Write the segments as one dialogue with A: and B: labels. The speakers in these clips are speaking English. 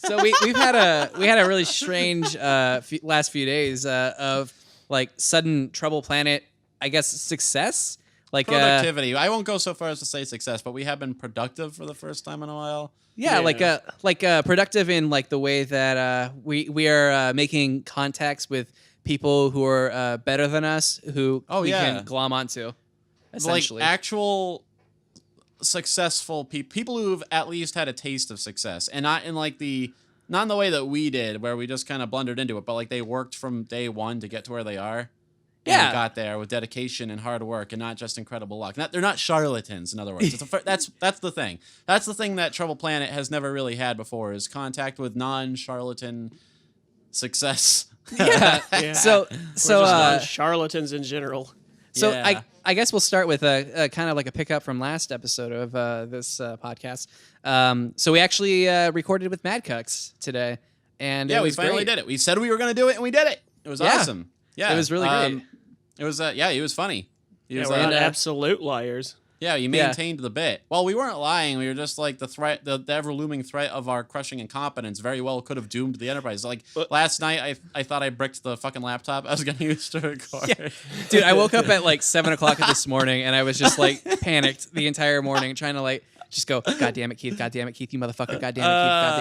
A: So we've had a really strange last few days of like sudden Trouble Planet, I guess, success. Like
B: productivity. I won't go so far as to say success, but we have been productive for the first time in a while.
A: Yeah, like productive in like the way that we are making contacts with people who are better than us, who we can glom onto. Essentially,
B: like actual successful people who've at least had a taste of success, and not in the way that we did, where we just kind of blundered into it, but like they worked from day one to get to where they are. And got there with dedication and hard work, and not just incredible luck. They're not charlatans, in other words. That's the thing. That's the thing that Trouble Planet has never really had before, is contact with non-charlatan success.
A: Yeah. So
C: charlatans in general.
A: So I guess we'll start with a kind of like a pickup from last episode of this podcast. So we actually recorded with Madcucks today, and
B: we finally did it. We said we were going to do it, and we did it. It was awesome. Yeah,
A: it was really great.
B: It was he was funny. He was
C: we're not absolute liars.
B: Yeah, you maintained the bit. Well, we weren't lying. We were just like the ever-looming threat of our crushing incompetence very well could have doomed the Enterprise. Like last night, I thought I bricked the fucking laptop I was going to use to record.
A: Yeah. Dude, I woke up at like 7 o'clock this morning, and I was just like panicked the entire morning, trying to like just go, God damn it, Keith, you motherfucker, God damn it, Keith, God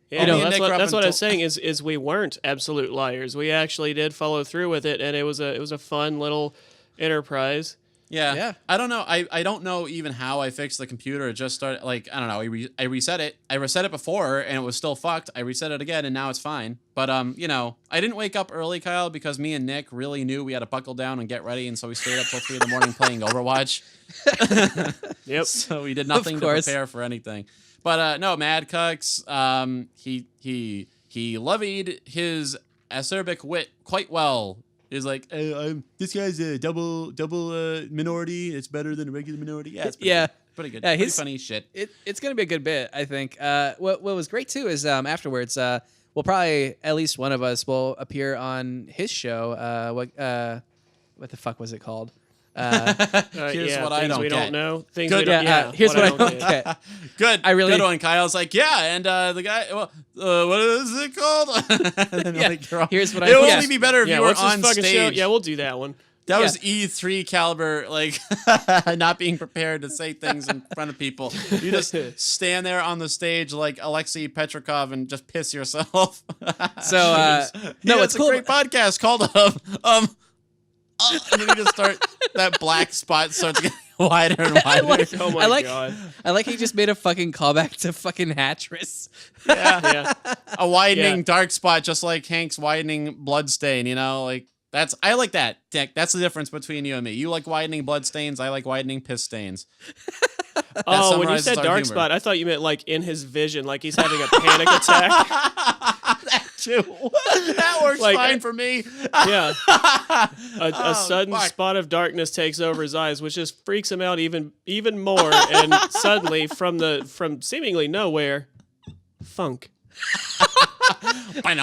A: damn it.
C: Yeah, that's what I was saying is we weren't absolute liars. We actually did follow through with it, and it was a fun little enterprise.
B: Yeah. I don't know. I don't know even how I fixed the computer. It just started, like, I don't know. I reset it. I reset it before, and it was still fucked. I reset it again, and now it's fine. But, you know, I didn't wake up early, Kyle, because me and Nick really knew we had to buckle down and get ready, and so we stayed up till 3 a.m. playing Overwatch.
C: Yep.
B: So we did nothing to prepare for anything. But, no, Madcucks, he levied his acerbic wit quite well. He's like, this guy's a double minority. It's better than a regular minority. Yeah, it's pretty good. Yeah, pretty funny shit.
A: It's gonna be a good bit, I think. What was great too is afterwards, we'll probably at least one of us will appear on his show. What the fuck was it called?
B: Here's what I don't
C: we
B: get.
C: Don't know. Things
A: good.
C: We don't,
A: here's what I don't get.
B: Good. Good one, Kyle's like, and the guy. Well, what is it called?
A: Here's what
B: it would only be better if you were on stage.
C: Show? Yeah, we'll do that one.
B: That was E3 caliber, like not being prepared to say things in front of people. You just stand there on the stage like Alexei Petrikov and just piss yourself.
A: So it's
B: cool. A great podcast called and then you just start, that black spot starts getting wider and wider.
C: God.
A: I like he just made a fucking callback to fucking Hattress.
B: Yeah. A widening dark spot, just like Hank's widening bloodstain, you know? Like, I like that, Dick. That's the difference between you and me. You like widening bloodstains, I like widening piss stains.
C: Oh, when you said dark spot, I thought you meant like in his vision, like he's having a panic attack.
B: That too. That works fine for me.
C: Yeah. A sudden spot of darkness takes over his eyes, which just freaks him out even more. And suddenly, from seemingly nowhere, funk.
B: And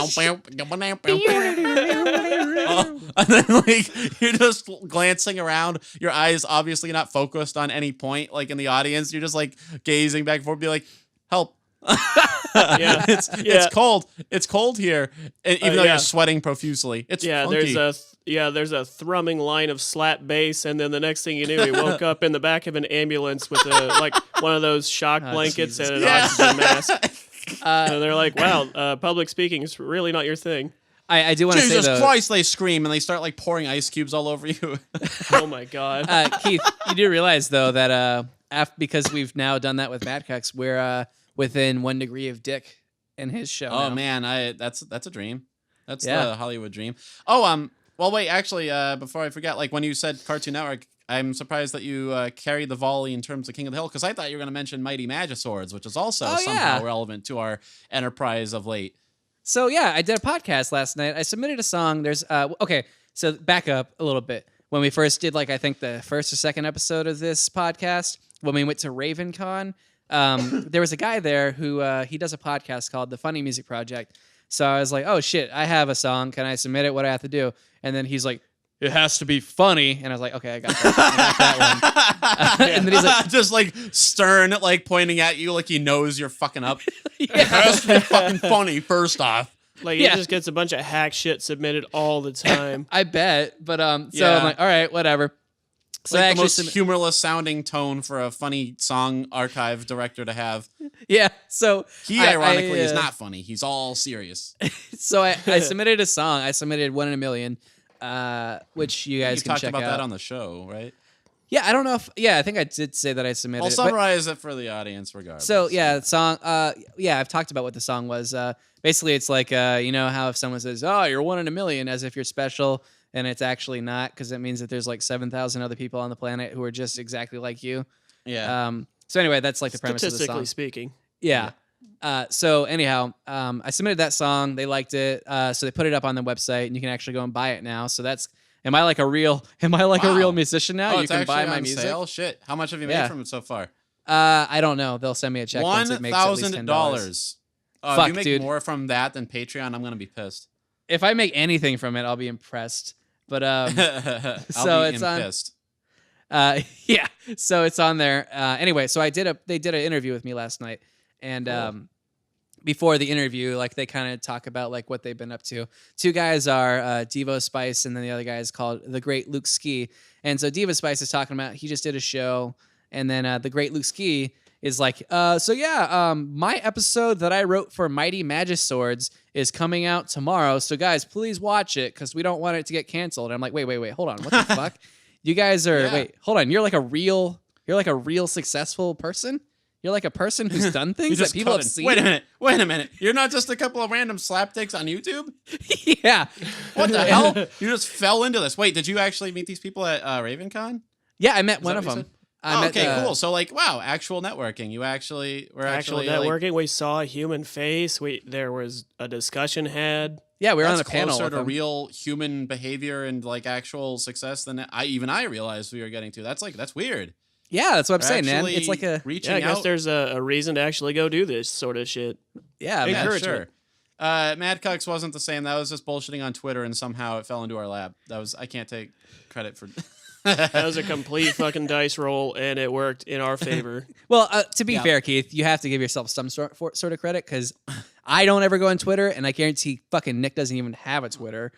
B: then like you're just glancing around, your eyes obviously not focused on any point, like in the audience. You're just like gazing back and forth, be like, help. It's cold. It's cold here, even though you're sweating profusely. It's funky.
C: There's a thrumming line of slap bass, and then the next thing you knew, he woke up in the back of an ambulance with like one of those shock blankets and an oxygen mask. And they're like, wow, public speaking is really not your thing.
A: I do want to say,
B: Jesus Christ, they scream, and they start like pouring ice cubes all over you.
C: Oh, my God.
A: Keith, you do realize, though, that because we've now done that with Madcucks, we're within 1 degree of Dick in his show.
B: Oh,
A: now.
B: Man, that's a dream. That's the Hollywood dream. Oh, well, wait, actually, before I forget, like when you said Cartoon Network, I'm surprised that you carried the volley in terms of King of the Hill, because I thought you were going to mention Mighty Magiswords, which is also somehow relevant to our enterprise of late.
A: So, I did a podcast last night. I submitted a song. There's, so back up a little bit. When we first did, like, I think the first or second episode of this podcast, when we went to RavenCon, there was a guy there who, he does a podcast called The Funny Music Project. So I was like, oh, shit, I have a song. Can I submit it? What do I have to do? And then he's like, it has to be funny. And I was like, okay, I got that, and then he's like,
B: just like stern, like pointing at you like he knows you're fucking up.
A: yeah.
B: It has to be fucking funny, first off.
C: Like, he just gets a bunch of hack shit submitted all the time.
A: I bet. But so I'm like, all right, whatever.
B: It's
A: So
B: like
A: I
B: the
A: actually
B: most humorless sounding tone for a funny song archive director to have.
A: yeah. So
B: He ironically is not funny. He's all serious.
A: So I submitted a song. I submitted 1 in a Million, which you guys
B: You've
A: can
B: talked
A: check
B: about
A: out.
B: that on the show, right?
A: Yeah, I don't know if I think I did say that I submitted.
B: I'll
A: it, but-
B: summarize it for the audience regardless.
A: So yeah, the song. I've talked about what the song was. Basically, it's like you know how if someone says, "Oh, you're 1 in a million," as if you're special, and it's actually not, because it means that there's like 7,000 other people on the planet who are just exactly like you.
B: Yeah.
A: So anyway, that's like the premise of the
C: Statistically
A: song.
C: speaking.
A: Yeah. So anyhow, I submitted that song. They liked it. So they put it up on the website, and you can actually go and buy it now. So that's. Am I like a real musician now?
B: Oh,
A: You can buy my
B: on
A: music.
B: sale? Shit. How much have you made
A: Yeah.
B: from it so far?
A: I don't know. They'll send me a check once it makes at least $10.
B: $1,000. If
A: Fuck,
B: you make
A: dude.
B: more from that than Patreon, I'm gonna be pissed.
A: If I make anything from it, I'll be impressed. But
B: I'll
A: so
B: be
A: it's on.
B: pissed.
A: Yeah, so it's on there. Anyway, so they did an interview with me last night, and
B: Cool.
A: before the interview, like they kind of talk about like what they've been up to. Two guys are Devo Spice, and then the other guy is called the Great Luke Ski. And so Devo Spice is talking about he just did a show, and then the Great Luke Ski is like, my episode that I wrote for Mighty Magiswords is coming out tomorrow. So guys, please watch it because we don't want it to get canceled. And I'm like, wait, hold on, what the fuck? You guys are hold on. You're like a real successful person. You're like a person who's done things that people have seen.
B: Wait a minute. You're not just a couple of random slapdicks on YouTube?
A: Yeah.
B: What the hell? You just fell into this. Wait, did you actually meet these people at RavenCon?
A: Yeah, I met one
B: that
A: of
B: what you
A: them.
B: said? Okay, cool. So like, wow, actual networking. You actually were
C: Actual networking. We saw a human face. There was a discussion had.
A: Yeah, we were on
B: that's
A: a panel
B: closer
A: with
B: to
A: them.
B: real human behavior and like actual success than I realized we were getting to. That's weird.
A: Yeah, that's what I'm saying, man.
B: Actually
A: It's like a
B: reaching
C: Yeah, I guess
B: out.
C: there's a reason to actually go do this sort of shit.
A: yeah,
B: Yeah,
A: man.
C: encouragement.
B: sure. Madcucks wasn't the same. That was just bullshitting on Twitter, and somehow it fell into our lap. I can't take credit for.
C: That was a complete fucking dice roll, and it worked in our favor.
A: Well, to be fair, Keith, you have to give yourself some sort of credit because I don't ever go on Twitter, and I guarantee fucking Nick doesn't even have a Twitter.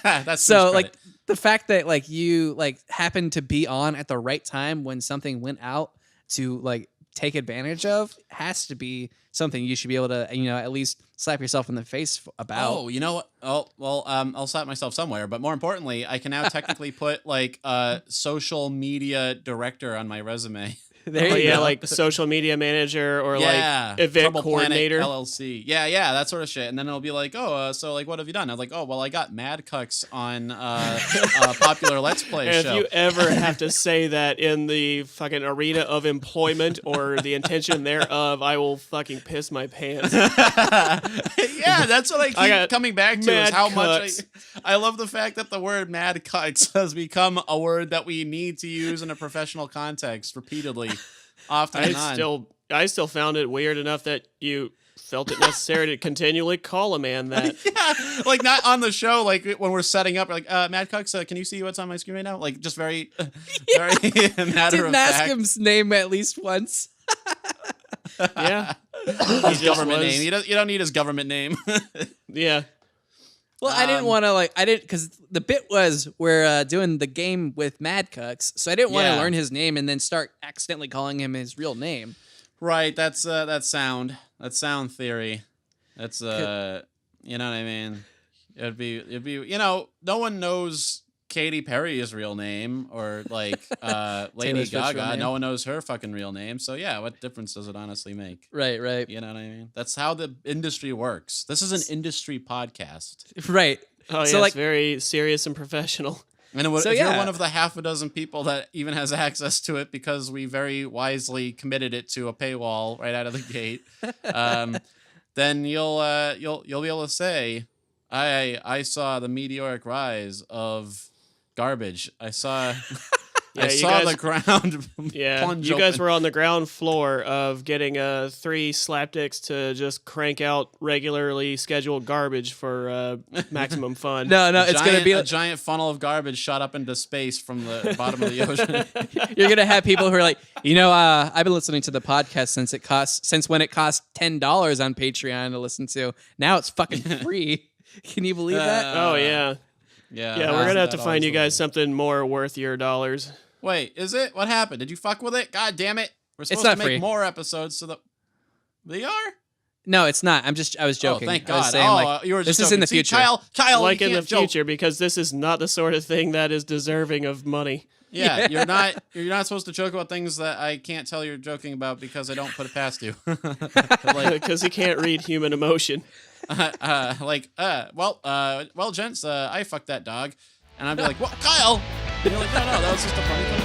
B: That's
A: So
B: some
A: like
B: credit.
A: the fact that like you like happened to be on at the right time when something went out to like take advantage of has to be something you should be able to at least slap yourself in the face about.
B: Oh, you know what? Oh, well, I'll slap myself somewhere. But more importantly, I can now technically put like a social media director on my resume.
A: There
C: Oh
A: you
C: yeah,
A: go.
C: like social media manager or like event
B: Trouble Planet
C: coordinator.
B: LLC. Yeah, that sort of shit. And then it'll be like, so like, what have you done? I'm like, oh, well, I got Madcucks on a popular Let's Play
C: And
B: show.
C: if you ever have to say that in the fucking arena of employment or the intention thereof, I will fucking piss my pants.
B: Yeah, that's what I keep
C: got
B: coming back to is how much
C: Madcucks.
B: I love the fact that the word Madcucks has become a word that we need to use in a professional context repeatedly, often and on.
C: I still found it weird enough that you felt it necessary to continually call a man that.
B: Yeah, like not on the show, like when we're setting up, like Madcucks, can you see what's on my screen right now? Like just very, very matter
A: Didn't
B: of
A: ask
B: fact.
A: his name at least once.
C: Yeah.
B: His government
C: was-
B: name. You don't need his government name.
C: Yeah.
A: Well, I didn't want to because the bit was we're doing the game with Madcucks, so I didn't want to
B: Yeah.
A: learn his name and then start accidentally calling him his real name.
B: Right, that's sound theory. That's you know what I mean? It'd be no one knows Katy Perry's real name or like Lady
A: Taylor Swift's real
B: Gaga.
A: name.
B: No one knows her fucking real name. So yeah, what difference does it honestly make?
A: Right.
B: You know what I mean? That's how the industry works. This is an industry podcast.
A: Right.
C: Oh, yeah,
A: So, like-
C: it's very serious and professional.
B: And
A: So,
B: if you're
A: yeah.
B: one of the half a dozen people that even has access to it because we very wisely committed it to a paywall right out of the gate, then you'll be able to say, I saw the meteoric rise of garbage. I saw I saw the ground.
C: Yeah,
B: plunge
C: you guys
B: open.
C: were on the ground floor of getting 3 slapdicks to just crank out regularly scheduled garbage for maximum fun.
A: No, it's going to be
B: a giant funnel of garbage shot up into space from the bottom of the ocean.
A: You're going to have people who are like, I've been listening to the podcast since when it cost $10 on Patreon to listen to. Now it's fucking free. Can you believe that?
C: Oh, yeah.
B: Yeah,
C: Yeah, we're going to have to find you guys something more worth your dollars.
B: Wait, is it? What happened? Did you fuck with it? God damn it. We're supposed
A: not
B: to make
A: free.
B: more episodes so that... They are?
A: No, it's not. I was joking.
B: Oh, thank
A: I was
B: God.
A: saying,
B: you were just
A: this is in the
B: joking. See,
A: future.
B: Kyle,
C: Like
B: you
C: in the
B: can't joke.
C: future, because this is not the sort of thing that is deserving of money.
B: Yeah, you're not supposed to joke about things that I can't tell you're joking about because I don't put it past you.
C: Because he can't read human emotion.
B: Well, gents, I fucked that dog. And I'd be like, what, Kyle? And you're like, no, that was just a funny thing.